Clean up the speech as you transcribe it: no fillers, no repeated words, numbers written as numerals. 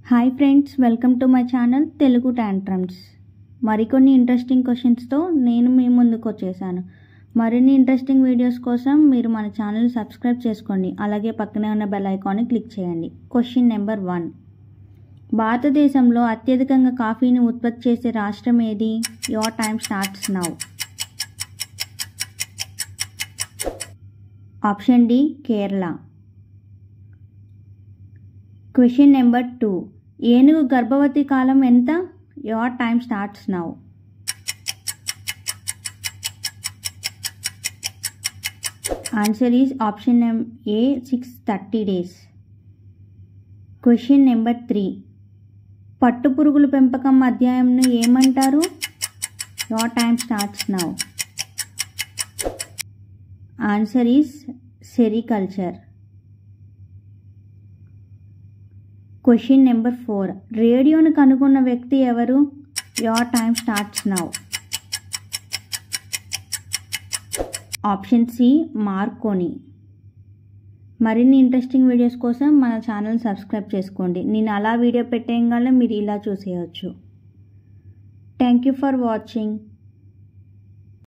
Hi friends, welcome to my channel Telugu tantrums. మరికొన్ని interesting క్వశ్చన్స్తో నేను మీ ముందుకు వచ్చేసాను. మరిన్ని ఇంట్రెస్టింగ్ వీడియోస్ కోసం మీరు మన ఛానల్ సబ్స్క్రైబ్ చేసుకోండి. అలాగే పక్కనే ఉన్న బెల్ ఐకాన్ని క్లిక్ చేయండి. Question number 1. భారతదేశంలో అత్యధికంగా కాఫీని ఉత్పత్తి చేసే రాష్ట్రం ఏది? Your time starts now. Option D, Kerala. Question number 2. ఏనుగు గర్భవతి కాలం ఎంత? Your time starts now. Answer is option A 630 days. Question number 3. పట్టుపురుగుల పెంపకం అధ్యాయంను ఏమంటారు? Your time starts now. Answer is sericulture. Question number 4. రేడియోను కనుగొన్న వ్యక్తి ఎవరు? Your time starts now. Option C, Marconi. మరిన్ని ఇంట్రెస్టింగ్ వీడియోస్ కోసం మన ఛానల్ సబ్స్క్రైబ్ చేసుకోండి. నేను అలా వీడియో పెట్టేయగానే మీరు ఇలా చూసేయచ్చు. Thank you for watching.